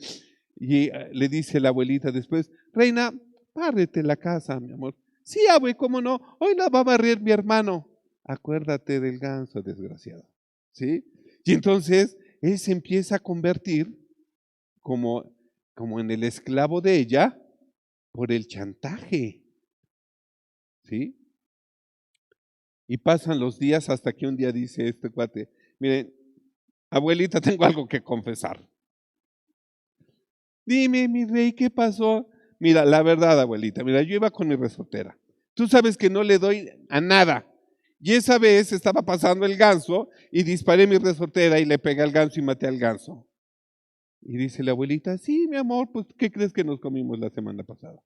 le dice la abuelita después, reina, párrete la casa, mi amor. Sí, abue, cómo no, hoy la va a barrer mi hermano. Acuérdate del ganso, desgraciado. ¿Sí? Y entonces él se empieza a convertir como en el esclavo de ella por el chantaje. ¿Sí? Y pasan los días hasta que un día dice este cuate, miren, abuelita, tengo algo que confesar. Dime, mi rey, ¿qué pasó? Mira, la verdad, abuelita, mira, yo iba con mi resortera. Tú sabes que no le doy a nada. Y esa vez estaba pasando el ganso y disparé mi resortera y le pegué al ganso y maté al ganso. Y dice la abuelita, sí, mi amor, pues, ¿qué crees que nos comimos la semana pasada?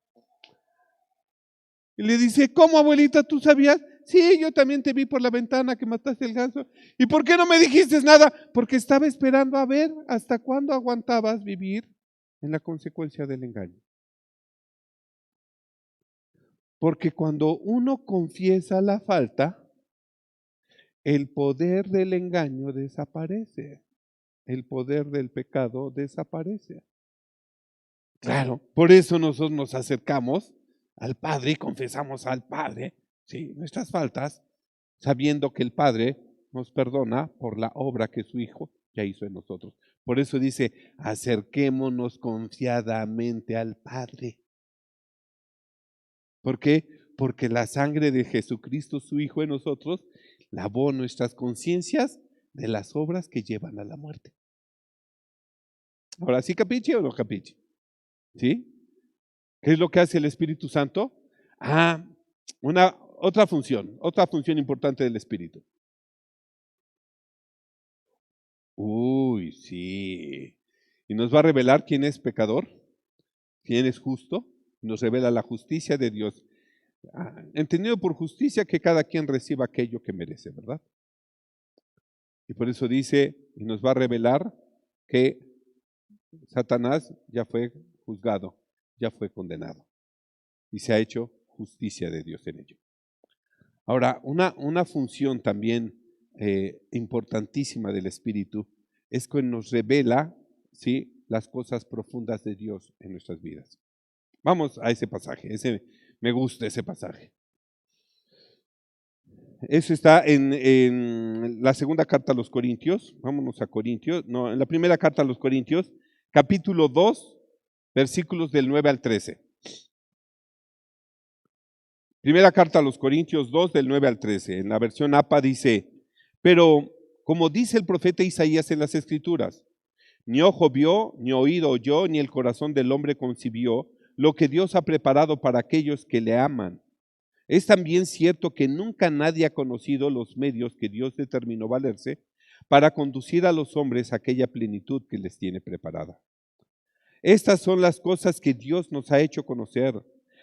Y le dice, ¿cómo, abuelita, tú sabías? Sí, yo también te vi por la ventana que mataste el ganso. ¿Y por qué no me dijiste nada? Porque estaba esperando a ver hasta cuándo aguantabas vivir en la consecuencia del engaño. Porque cuando uno confiesa la falta, el poder del engaño desaparece, el poder del pecado desaparece. Claro, por eso nosotros nos acercamos al Padre y confesamos al Padre, ¿sí? Nuestras faltas, sabiendo que el Padre nos perdona por la obra que su Hijo ya hizo en nosotros. Por eso dice, acerquémonos confiadamente al Padre. ¿Por qué? Porque la sangre de Jesucristo, su Hijo en nosotros, lavó nuestras conciencias de las obras que llevan a la muerte. Ahora, ¿sí capiche o no capiche? ¿Sí? ¿Qué es lo que hace el Espíritu Santo? Otra función importante del Espíritu. Uy, sí. Y nos va a revelar quién es pecador, quién es justo, nos revela la justicia de Dios. Entendido por justicia que cada quien reciba aquello que merece, ¿verdad? Y por eso dice, y nos va a revelar que Satanás ya fue juzgado, ya fue condenado, y se ha hecho justicia de Dios en ello. Ahora, una función también importantísima del Espíritu es que nos revela, ¿sí?, las cosas profundas de Dios en nuestras vidas. Vamos a ese pasaje, me gusta ese pasaje. Eso está en la segunda carta a los Corintios. Vámonos a Corintios. No, en la primera carta a los Corintios, capítulo 2, versículos del 9 al 13. Primera carta a los Corintios 2, del 9 al 13. En la versión APA dice, pero como dice el profeta Isaías en las Escrituras, ni ojo vio, ni oído oyó, ni el corazón del hombre concibió lo que Dios ha preparado para aquellos que le aman. Es también cierto que nunca nadie ha conocido los medios que Dios determinó valerse para conducir a los hombres a aquella plenitud que les tiene preparada. Estas son las cosas que Dios nos ha hecho conocer.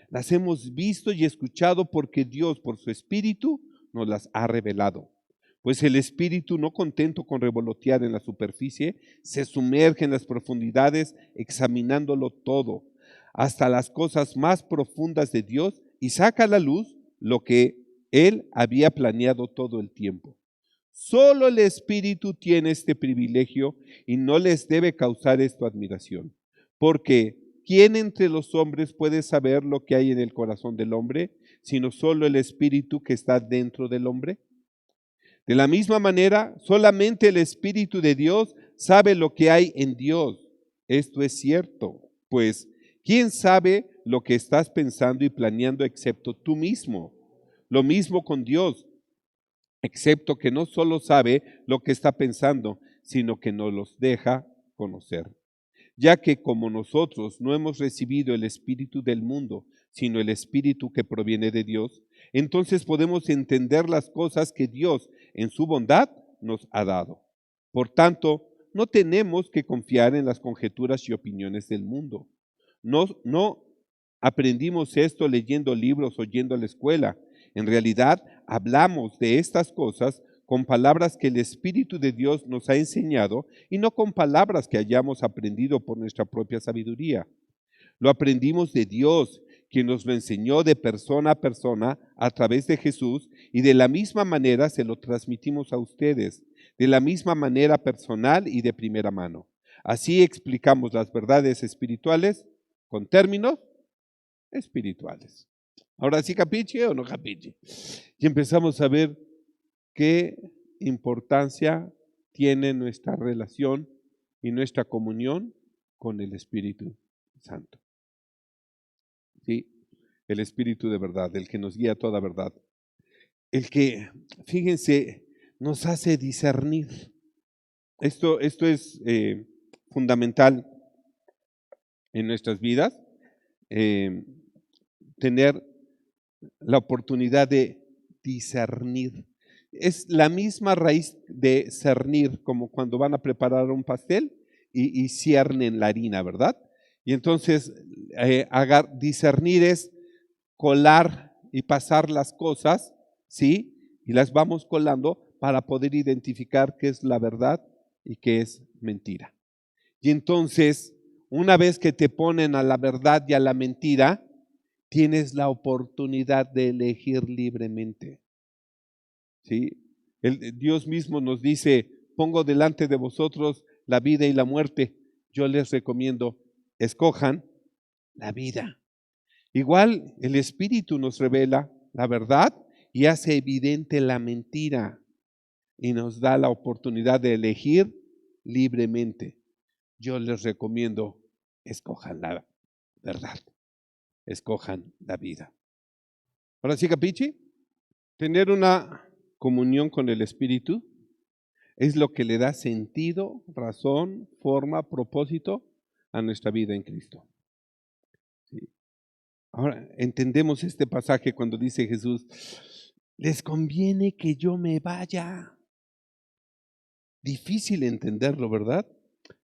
Las hemos visto y escuchado porque Dios, por su Espíritu, nos las ha revelado. Pues el Espíritu, no contento con revolotear en la superficie, se sumerge en las profundidades, examinándolo todo, hasta las cosas más profundas de Dios, y saca a la luz lo que Él había planeado todo el tiempo. Solo el Espíritu tiene este privilegio y no les debe causar esto admiración. Porque ¿quién entre los hombres puede saber lo que hay en el corazón del hombre, sino solo el Espíritu que está dentro del hombre? De la misma manera, solamente el Espíritu de Dios sabe lo que hay en Dios. Esto es cierto, pues ¿quién sabe lo que estás pensando y planeando excepto tú mismo? Lo mismo con Dios, excepto que no solo sabe lo que está pensando, sino que nos los deja conocer. Ya que como nosotros no hemos recibido el espíritu del mundo, sino el espíritu que proviene de Dios, entonces podemos entender las cosas que Dios en su bondad nos ha dado. Por tanto, no tenemos que confiar en las conjeturas y opiniones del mundo. No aprendimos esto leyendo libros o yendo a la escuela. En realidad, hablamos de estas cosas con palabras que el Espíritu de Dios nos ha enseñado y no con palabras que hayamos aprendido por nuestra propia sabiduría. Lo aprendimos de Dios, quien nos lo enseñó de persona a persona a través de Jesús, y de la misma manera se lo transmitimos a ustedes, de la misma manera personal y de primera mano. Así explicamos las verdades espirituales con términos espirituales. Ahora sí capiche o no capiche. Y empezamos a ver qué importancia tiene nuestra relación y nuestra comunión con el Espíritu Santo. ¿Sí? El Espíritu de verdad, el que nos guía a toda verdad. El que, fíjense, nos hace discernir. Esto es fundamental en nuestras vidas, tener la oportunidad de discernir. Es la misma raíz de cernir, como cuando van a preparar un pastel y ciernen la harina, ¿verdad? Y entonces discernir es colar y pasar las cosas, ¿sí? Y las vamos colando para poder identificar qué es la verdad y qué es mentira. Y entonces, una vez que te ponen a la verdad y a la mentira, tienes la oportunidad de elegir libremente. ¿Sí? Dios mismo nos dice, pongo delante de vosotros la vida y la muerte. Yo les recomiendo, escojan la vida. Igual el Espíritu nos revela la verdad y hace evidente la mentira y nos da la oportunidad de elegir libremente. Yo les recomiendo, escojan la verdad, escojan la vida. Ahora sí, capichi, tener una comunión con el Espíritu es lo que le da sentido, razón, forma, propósito a nuestra vida en Cristo. ¿Sí? Ahora entendemos este pasaje cuando dice Jesús, les conviene que yo me vaya. Difícil entenderlo, ¿verdad?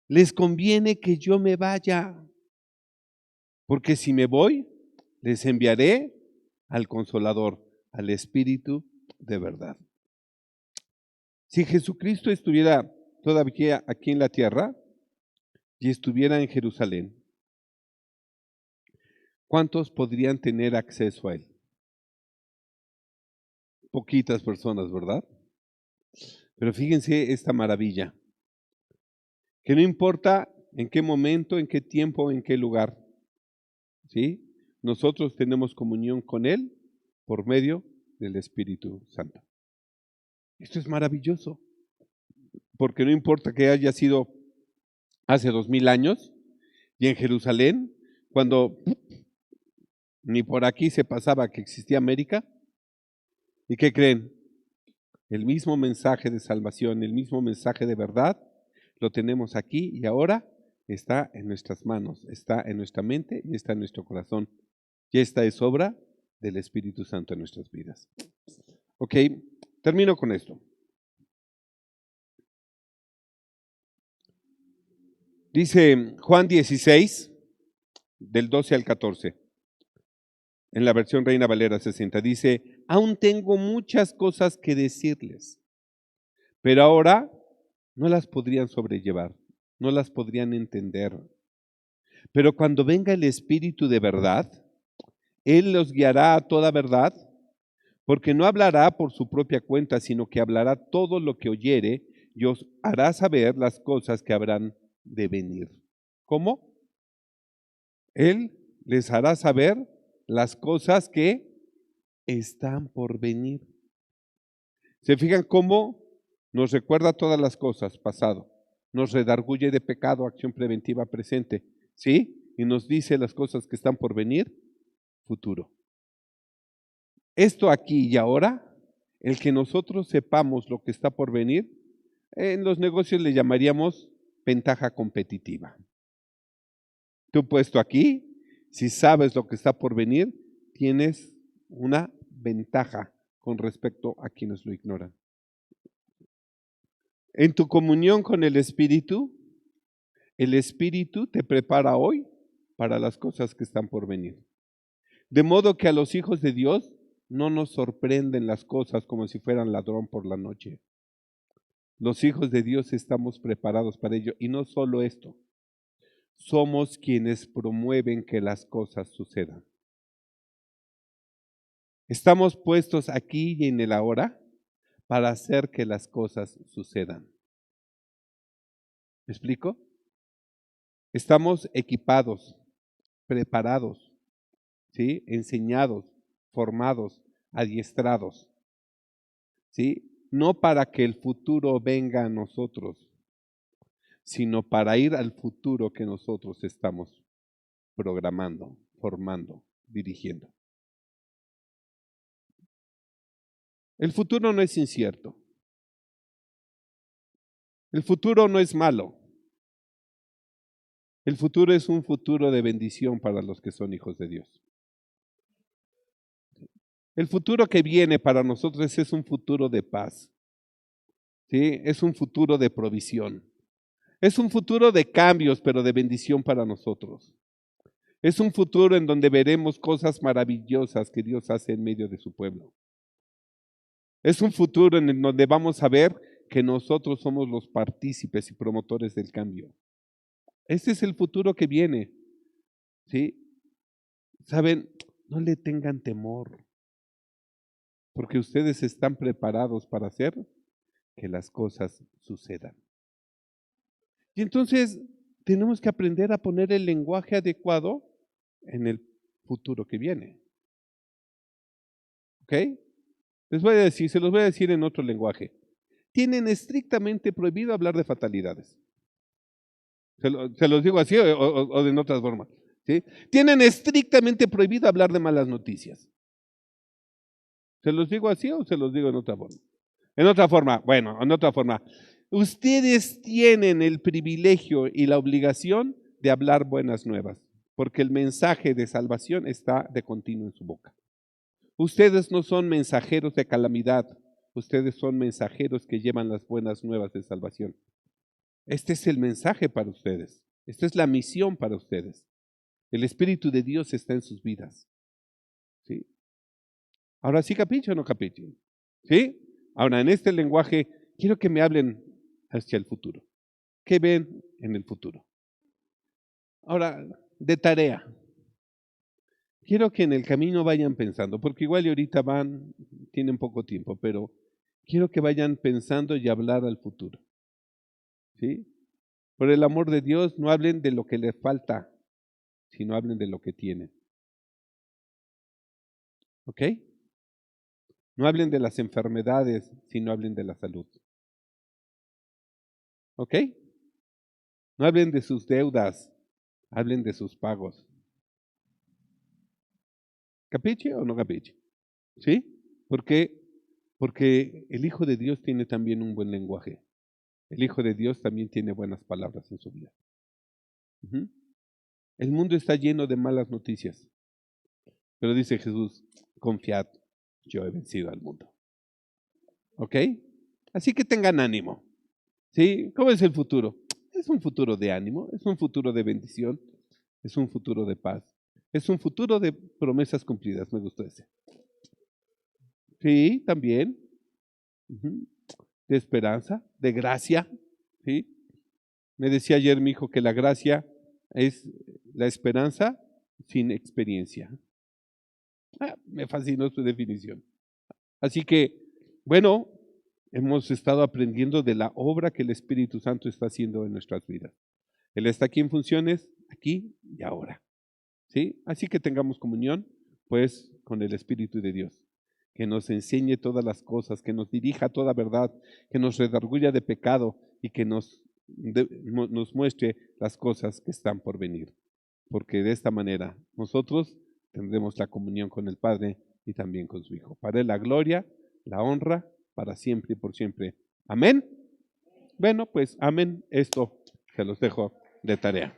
Les conviene que yo me vaya, porque si me voy, les enviaré al Consolador, al Espíritu de verdad. Si Jesucristo estuviera todavía aquí en la tierra y estuviera en Jerusalén, ¿cuántos podrían tener acceso a Él? Poquitas personas, ¿verdad? Pero fíjense esta maravilla, que no importa en qué momento, en qué tiempo, en qué lugar, ¿sí? Nosotros tenemos comunión con Él por medio del Espíritu Santo. Esto es maravilloso, porque no importa que haya sido hace 2000 años y en Jerusalén, cuando ni por aquí se pasaba que existía América, ¿y qué creen? El mismo mensaje de salvación, el mismo mensaje de verdad, lo tenemos aquí y ahora está en nuestras manos, está en nuestra mente y está en nuestro corazón. Y esta es obra del Espíritu Santo en nuestras vidas. Ok, termino con esto. Dice Juan 16, del 12 al 14, en la versión Reina Valera 60, dice, aún tengo muchas cosas que decirles, pero ahora no las podrían sobrellevar, no las podrían entender. Pero cuando venga el Espíritu de verdad, Él los guiará a toda verdad, porque no hablará por su propia cuenta, sino que hablará todo lo que oyere y os hará saber las cosas que habrán de venir. ¿Cómo? Él les hará saber las cosas que están por venir. ¿Se fijan cómo nos recuerda todas las cosas, pasado? Nos redarguye de pecado, acción preventiva presente, ¿sí? Y nos dice las cosas que están por venir, futuro. Esto aquí y ahora, el que nosotros sepamos lo que está por venir, en los negocios le llamaríamos ventaja competitiva. Tú puesto aquí, si sabes lo que está por venir, tienes una ventaja con respecto a quienes lo ignoran. En tu comunión con el Espíritu te prepara hoy para las cosas que están por venir. De modo que a los hijos de Dios no nos sorprenden las cosas como si fueran ladrón por la noche. Los hijos de Dios estamos preparados para ello. Y no solo esto, somos quienes promueven que las cosas sucedan. Estamos puestos aquí y en el ahora para hacer que las cosas sucedan. ¿Me explico? Estamos equipados, preparados, ¿sí? Enseñados, formados, adiestrados, ¿sí? No para que el futuro venga a nosotros, sino para ir al futuro que nosotros estamos programando, formando, dirigiendo. El futuro no es incierto. El futuro no es malo. El futuro es un futuro de bendición para los que son hijos de Dios. El futuro que viene para nosotros es un futuro de paz. ¿Sí? Es un futuro de provisión. Es un futuro de cambios, pero de bendición para nosotros. Es un futuro en donde veremos cosas maravillosas que Dios hace en medio de su pueblo. Es un futuro en donde vamos a ver que nosotros somos los partícipes y promotores del cambio. Este es el futuro que viene. ¿Sí? Saben, no le tengan temor, porque ustedes están preparados para hacer que las cosas sucedan. Y entonces tenemos que aprender a poner el lenguaje adecuado en el futuro que viene. ¿Ok? Se los voy a decir en otro lenguaje. Tienen estrictamente prohibido hablar de fatalidades. Se los digo así o de otras formas. ¿Sí? Tienen estrictamente prohibido hablar de malas noticias. ¿Se los digo así o se los digo en otra forma? En otra forma, bueno, en otra forma. Ustedes tienen el privilegio y la obligación de hablar buenas nuevas, porque el mensaje de salvación está de continuo en su boca. Ustedes no son mensajeros de calamidad, ustedes son mensajeros que llevan las buenas nuevas de salvación. Este es el mensaje para ustedes, esta es la misión para ustedes. El Espíritu de Dios está en sus vidas. ¿Sí? Ahora sí capicho o no capicho. ¿Sí? Ahora en este lenguaje quiero que me hablen hacia el futuro. ¿Qué ven en el futuro? Ahora, de tarea. Quiero que en el camino vayan pensando, porque igual y ahorita tienen poco tiempo, pero quiero que vayan pensando y hablar al futuro. ¿Sí? Por el amor de Dios, no hablen de lo que les falta, sino hablen de lo que tienen. ¿Ok? No hablen de las enfermedades, sino hablen de la salud. ¿Ok? No hablen de sus deudas, hablen de sus pagos. ¿Capiche o no capiche? ¿Sí? ¿Por qué? Porque el Hijo de Dios tiene también un buen lenguaje. El Hijo de Dios también tiene buenas palabras en su vida. El mundo está lleno de malas noticias. Pero dice Jesús, confiad, yo he vencido al mundo. ¿Ok? Así que tengan ánimo. ¿Sí? ¿Cómo es el futuro? Es un futuro de ánimo, es un futuro de bendición, es un futuro de paz, es un futuro de promesas cumplidas, me gustó ese. Sí, también. De esperanza, de gracia. ¿Sí? Me decía ayer mi hijo que la gracia es la esperanza sin experiencia. Me fascinó su definición. Así que, bueno, hemos estado aprendiendo de la obra que el Espíritu Santo está haciendo en nuestras vidas. Él está aquí en funciones, aquí y ahora. ¿Sí? Así que tengamos comunión, pues, con el Espíritu de Dios, que nos enseñe todas las cosas, que nos dirija a toda verdad, que nos redarguya de pecado y que nos muestre las cosas que están por venir. Porque de esta manera nosotros tendremos la comunión con el Padre y también con su Hijo. Para él la gloria, la honra, para siempre y por siempre. Amén. Bueno, pues amén. Esto se los dejo de tarea.